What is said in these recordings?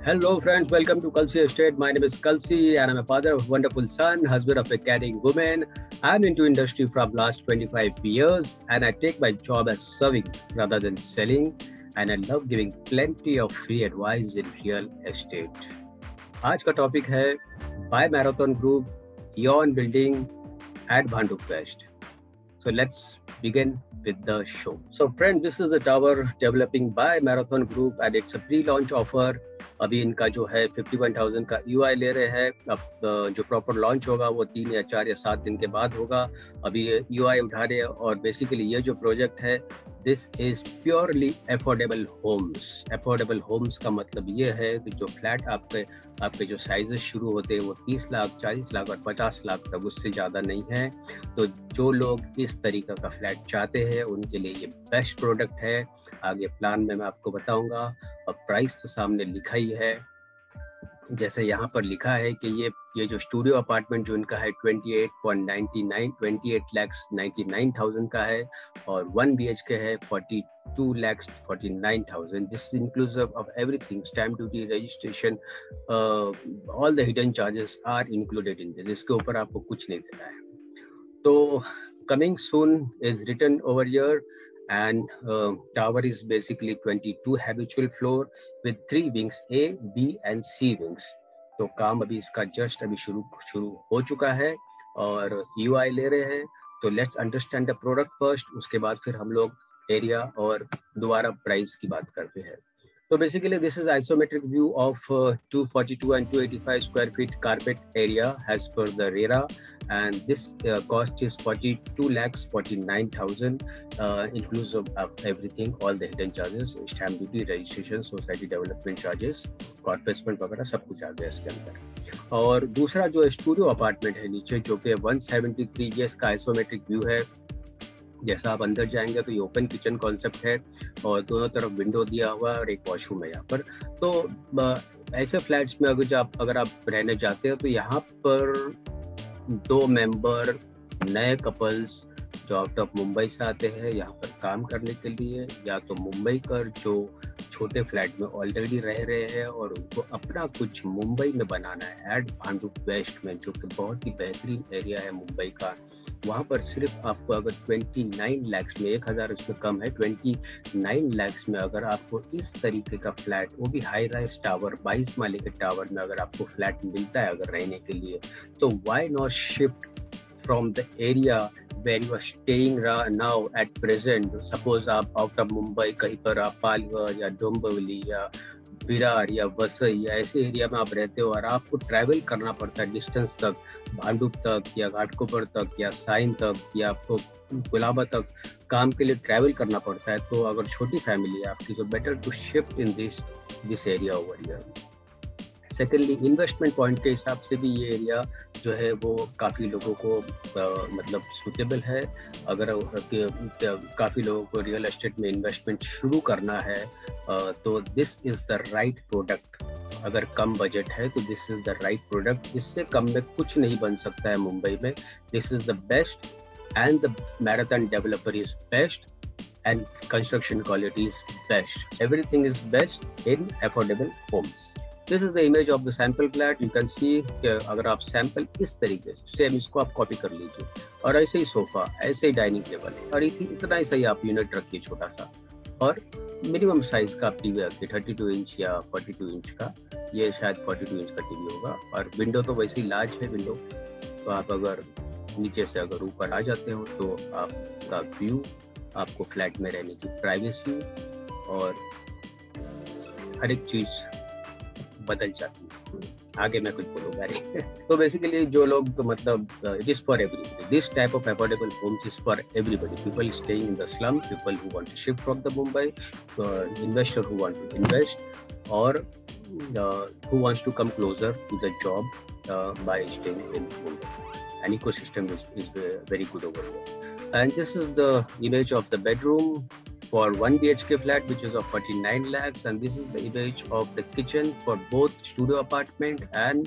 Hello friends, welcome to Kalsi Estate. My name is Kalsi and I'm a father of a wonderful son, husband of a caring woman. I'm into industry from last 25 years and I take my job as serving rather than selling, and I love giving plenty of free advice in real estate. आज का topic है by Marathon group Eon Building at Bhandup West. So let's begin with the show. So friends, this is a tower developing by Marathon Group and it's a pre-launch offer. अभी इनका जो है 51,000 का EOI ले रहे हैं. अब जो प्रॉपर लॉन्च होगा वो 3 या 4 या 7 दिन के बाद होगा. अभी EOI उठा रहे हैं और बेसिकली ये जो प्रोजेक्ट है this is purely affordable homes. Affordable homes का मतलब ये है कि जो फ्लैट आपके जो साइजेस शुरू होते हैं वो 30 लाख, 40 लाख और 50 लाख तक, उससे ज़्यादा नहीं है. तो जो लोग इस तरीके का फ्लैट चाहते हैं उनके लिए ये बेस्ट प्रोडक्ट है. आगे प्लान में मैं आपको बताऊंगा और प्राइस तो सामने लिखा ही है. जैसे यहाँ पर लिखा है कि ये जो स्टूडियो अपार्टमेंट जो इनका है 28,99,000 का है और 1 BHK है 42,49,000. This inclusive of everything, stamp duty, registration, all the hidden charges are included in this. इसके ऊपर आपको कुछ नहीं देना है. तो coming soon is written over here, and tower is basically 22 habitual floor with 3 wings, A, B and C wings. तो काम अभी इसका जस्ट अभी शुरू हो चुका है और EOI ले रहे हैं. तो let's understand the product first, उसके बाद फिर हम लोग एरिया और दोबारा प्राइस की बात करते हैं. So basically this is isometric view of 242 and 285 square feet carpet area as per the RERA, and this cost is 42,49,000 inclusive of everything, all the hidden charges, stamp duty, registration, society development charges, corporate वगैरह सब कुछ आ गया इसके अंदर. और दूसरा जो studio apartment है नीचे जो कि 173, ये इसका आइसोमेट्रिक व्यू है. जैसा आप अंदर जाएंगे तो ये ओपन किचन कॉन्सेप्ट है और दोनों तरफ विंडो दिया हुआ है और एक वॉशरूम है यहाँ पर. तो ऐसे फ्लैट्स में अगर आप रहने जाते हो तो यहाँ पर 2 मेंबर नए कपल्स जो आउट ऑफ मुंबई से आते हैं यहाँ पर काम करने के लिए, या तो मुंबई कर जो छोटे फ्लैट में ऑलरेडी रह रहे हैं और उनको अपना कुछ मुंबई में बनाना है एट भांडुप वेस्ट में, जो कि बहुत ही बेहतरीन एरिया है मुंबई का. वहाँ पर सिर्फ आपको अगर 29 लाख में, 1,000 उसमें कम है, 29 लाख में अगर आपको इस तरीके का फ्लैट, वो भी हाई राइज टावर, 22 माले के टावर में अगर आपको फ्लैट मिलता है अगर रहने के लिए, तो why not shift from the area where you are staying now at present. Suppose आप आउट ऑफ मुंबई कहीं पर आप पालघर या डोंबिवली या विरार या वसई या ऐसे एरिया में आप रहते हो और आपको ट्रैवल करना पड़ता है डिस्टेंस तक, भांडुप तक या घाटकोपर तक या साइन तक या आपको कुलाबा तक काम के लिए ट्रैवल करना पड़ता है. तो अगर छोटी फैमिली है आपकी तो better to shift in this area over here. Secondly, investment point के हिसाब से भी ये एरिया जो है वो काफ़ी लोगों को मतलब सूटेबल है. अगर काफ़ी लोगों को रियल एस्टेट में इन्वेस्टमेंट शुरू करना है तो this is the right product. अगर कम बजट है तो this is the right product. इससे कम में कुछ नहीं बन सकता है मुंबई में. This is the best and the marathon developer is best and construction quality is best. Everything is best in affordable homes. This is the image of the sample flat. You can see कि अगर आप sample इस तरीके से same इसको आप copy कर लीजिए और ऐसे ही सोफा, ऐसे ही डाइनिंग टेबल और इतना ही सही आप यूनिट रखिए छोटा सा, और मिनिमम साइज का आप टीवी रखिए 32 इंच या 42 इंच का. ये शायद 42 इंच का टीवी होगा और विंडो तो वैसे ही लार्ज है विंडो. तो आप अगर नीचे से अगर ऊपर आ जाते हो तो आपका व्यू, आपको फ्लैट में रहने की प्राइवेसी और हर एक चीज बदल जाती है. आगे मैं कुछ बोलूँगा नहीं. तो बेसिकली जो लोग तो मतलब it is for everybody. This type of affordable homes is for everybody. People staying in the slum, people who want to shift from the Mumbai, investor who want to invest, और who wants to come closer to the job by staying in Mumbai. An ecosystem is very good over here. And this is the image of the bedroom for 1 BHK flat which is of 49 lakhs, and this is the image of the kitchen for both studio apartment and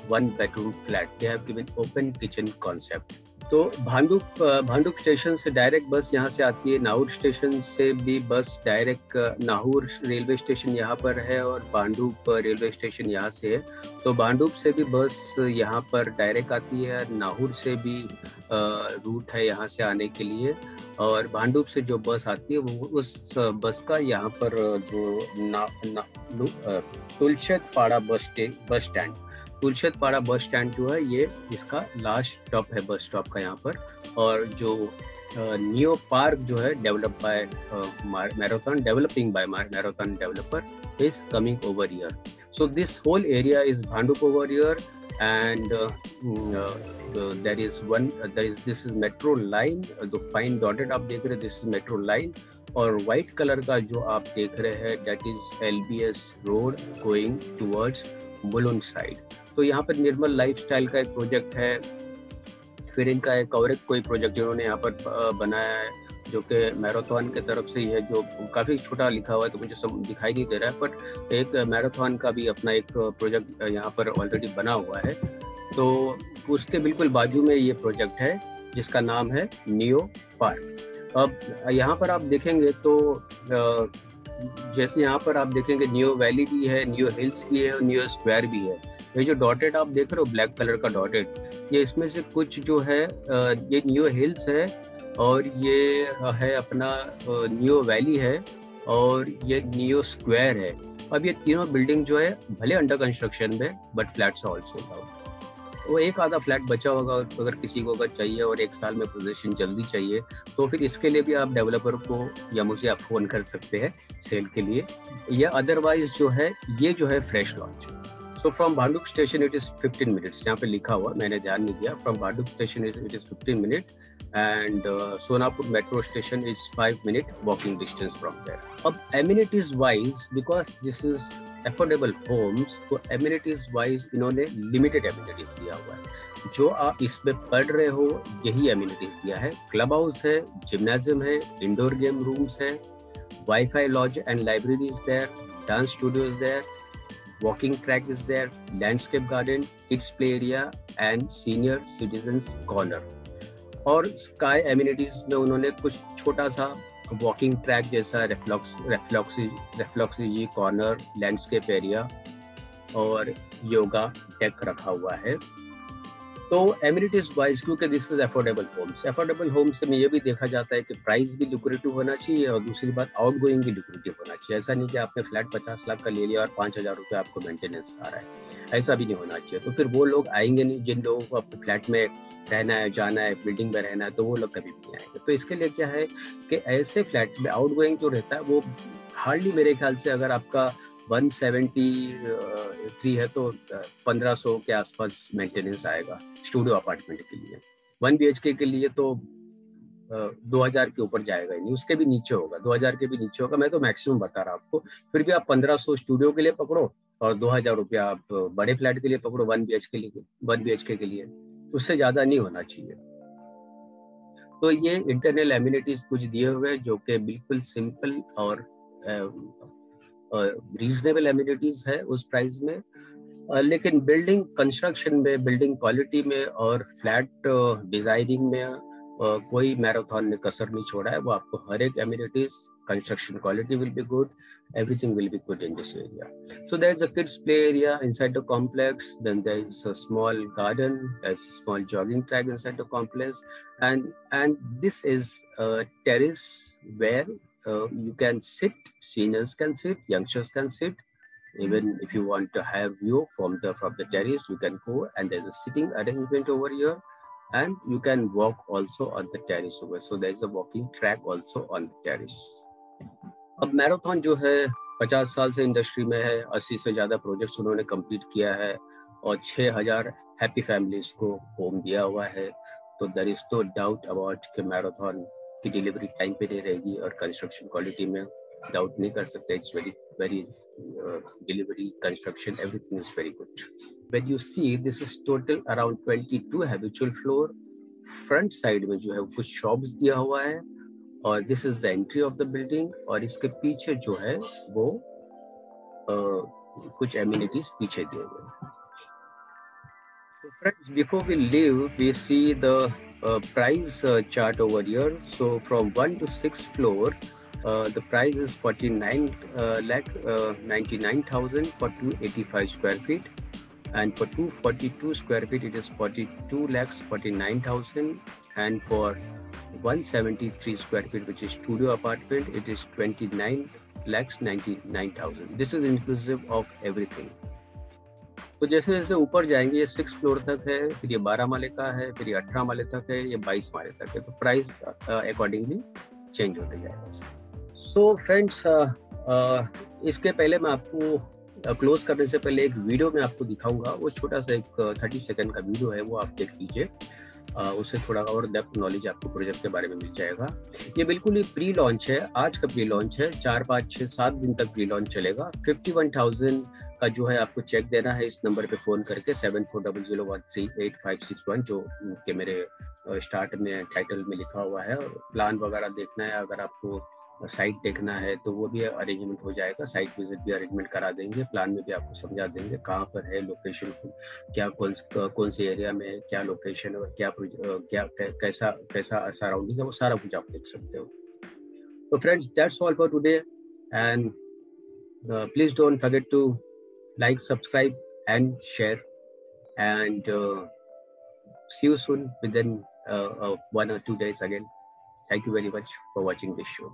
1 bedroom flat. They have given open kitchen concept. तो Bhandup station से direct बस यहाँ से आती है, Nahor station से भी बस डायरेक्ट, नाहूर रेलवे स्टेशन यहाँ पर है और भांडुप रेलवे स्टेशन यहाँ से है। तो भांडुप से भी बस यहाँ पर डायरेक्ट आती है, नाहूर से भी रूट है यहाँ से आने के लिए। और भांडुप से जो बस आती है वो उस बस का यहाँ पर जो तुलशतपाड़ा बस स्टैंड, तुलशतपाड़ा बस स्टैंड जो है ये इसका लास्ट स्टॉप है बस स्टॉप का यहाँ पर। और जो नियो पार्क जो है develop by Marathon, developing by Marathon developer is coming over here. So this whole area is Bhandup over here and this is metro line, जो फाइन डॉटेड आप देख रहे हैं दिस इज मेट्रो लाइन। और white colour का जो आप देख रहे हैं that is LBS road going towards Mulund side. तो यहाँ पर निर्मल लाइफस्टाइल का एक प्रोजेक्ट है, फिर इनका एक और कोई प्रोजेक्ट इन्होंने यहाँ पर बनाया है जो कि मैराथन के तरफ से ही है, जो काफ़ी छोटा लिखा हुआ है तो मुझे सब दिखाई नहीं दे रहा है, बट एक मैराथन का भी अपना एक प्रोजेक्ट यहाँ पर ऑलरेडी बना हुआ है। तो उसके बिल्कुल बाजू में ये प्रोजेक्ट है जिसका नाम है नियो पार्क। अब यहाँ पर आप देखेंगे तो जैसे यहाँ पर आप देखेंगे नियो वैली भी है, नियो हिल्स भी है और नियो स्क्वायर भी है। ये जो डॉटेड आप देख रहे हो ब्लैक कलर का डॉटेड, ये इसमें से कुछ जो है ये नियो हिल्स है और ये है अपना नियो वैली है और ये नियो स्क्वायर है। अब ये तीनों बिल्डिंग जो है भले अंडर कंस्ट्रक्शन में बट फ्लैट्स ऑल्सो डाउन। वो एक आधा फ्लैट बचा होगा अगर किसी को अगर चाहिए और 1 साल में पोजीशन जल्दी चाहिए तो फिर इसके लिए भी आप डेवलपर को या मुझे आप फोन कर सकते हैं सेल के लिए, या अदरवाइज जो है ये जो है fresh launch. So from Bhandup station it is 15 minutes, यहाँ पे लिखा हुआ मैंने ध्यान नहीं दिया। From Bhandup station it is 15 minute and Sonapur metro station is 5 minute walking distance from there. अब amenities wise because this is affordable homes, तो एमिनिटीज वाइज इन्होंने लिमिटेड एमिनिटीज दिया हुआ है। जो आप इसमें पढ़ रहे हो यही एमिनिटीज दिया है। क्लब हाउस है, जिम्नाजियम है, इंडोर गेम रूम्स है, WiFi lounge and library is there, dance studio is there, walking track is there, landscape garden, kids play area and senior citizens corner। और स्काई एमिनिटीज में उन्होंने कुछ छोटा सा walking track जैसा रेफ्लेक्सिजी corner, landscape area और yoga deck रखा हुआ है। तो एमिनिटीज वाइज क्योंकि this is affordable homes, affordable homes में ये भी देखा जाता है कि प्राइस भी लुक्रेटिव होना चाहिए और दूसरी बात आउट गोइंग भी लुक्रेटिव होना चाहिए। ऐसा नहीं कि आपने फ्लैट 50 लाख का ले लिया और 5,000 रुपये आपको मेंटेनेंस आ रहा है, ऐसा भी नहीं होना चाहिए। तो फिर वो लोग आएंगे नहीं जिन लोगों को अपने फ्लैट में रहना है, जाना है, बिल्डिंग में रहना है, तो वो लोग कभी भी नहीं आएंगे। तो इसके लिए क्या है कि ऐसे फ्लैट में आउट गोइंग जो रहता है वो हार्डली मेरे ख्याल से अगर आपका 173 है तो 1500 के आसपास मेंटेनेंस आएगा स्टूडियो अपार्टमेंट के लिए। 1 BHK के लिए तो 2000 के ऊपर जाएगा ही नहीं, उसके भी नीचे होगा, 2000 के भी नीचे होगा। मैं तो मैक्सिमम बता रहा आपको। फिर भी आप 1500 स्टूडियो के लिए पकड़ो और 2000 रुपया आप बड़े फ्लैट के लिए पकड़ो 1 BHK के लिए, उससे ज्यादा नहीं होना चाहिए। तो ये इंटरनल एमिनिटीज कुछ दिए हुए जो कि बिल्कुल सिंपल और रीजनेबल एमिनिटीज है उस प्राइस में, लेकिन बिल्डिंग कंस्ट्रक्शन में, बिल्डिंग क्वालिटी में और फ्लैट डिजाइनिंग में कोई मैराथन ने कसर नहीं छोड़ा है। वो आपको हर एक amenities, construction quality will be good, everything will be good in this area. So there is a kids play area inside the complex, then there is a small garden, there's a small jogging track inside the complex, and this is a terrace where you can sit, seniors can sit, youngsters can sit. Even if you want to have view from the terrace, you can go, and there's a sitting arrangement over here, and you can walk also on the terrace over. So there is a walking track also on the terrace. अब marathon जो है 50 साल से industry में है, 80 से ज़्यादा projects उन्होंने कंप्लीट किया है और 6000 हैप्पी फैमिलीज को होम दिया हुआ है। तो there is no doubt about कि मैराथन की डिलीवरी टाइम पे नहीं रहेगी और कंस्ट्रक्शन क्वालिटी में डाउट नहीं कर सकते। It's very delivery, construction, everything is very good. When you see this is total around 22 habitual floor. Front side में जो है कुछ शॉप्स दिया हुआ है और this is the entry of the building, और इसके पीछे जो है वो कुछ एमिनिटीज पीछे दिए हुए हैं। So friends, before we leave, we see the price chart over here. So from 1 to 6th floor, the price is 49,99,000 for 285 square feet, and for 242 square feet it is 42,49,000, and for 173 square feet, which is studio apartment, it is 29,99,000. This is inclusive of everything. तो जैसे जैसे ऊपर जाएंगे, ये 6 floor तक है, फिर ये 12 माले का है, फिर ये 18 माले तक है, ये 22 माले तक है, तो प्राइस अकॉर्डिंगली चेंज होते जाएगा। सो फ्रेंड्स, इसके पहले मैं आपको क्लोज करने से पहले एक वीडियो में आपको दिखाऊंगा। वो छोटा सा एक 30 सेकंड का वीडियो है, वो आप देख लीजिए। उससे थोड़ा और डेप्थ नॉलेज आपको प्रोजेक्ट के बारे में मिल जाएगा। ये बिल्कुल ही प्री लॉन्च है, आज का प्री लॉन्च है, 4, 5, 6, 7 दिन तक प्री लॉन्च चलेगा। 51,000 का जो है आपको चेक देना है इस नंबर पे फ़ोन करके 7400138561, जो कि मेरे स्टार्ट में टाइटल में लिखा हुआ है। और प्लान वगैरह देखना है, अगर आपको साइट देखना है तो वो भी अरेंजमेंट हो जाएगा, साइट विजिट भी अरेंजमेंट करा देंगे, प्लान में भी आपको समझा देंगे कहाँ पर है, लोकेशन क्या, कौन से एरिया में है, क्या लोकेशन है, क्या कैसा सराउंडिंग है, वो सारा कुछ आप देख सकते हो। तो friends, that's all for today, and please don't forget to like, subscribe and share, and see you soon within 1 or 2 days again. Thank you very much for watching this show.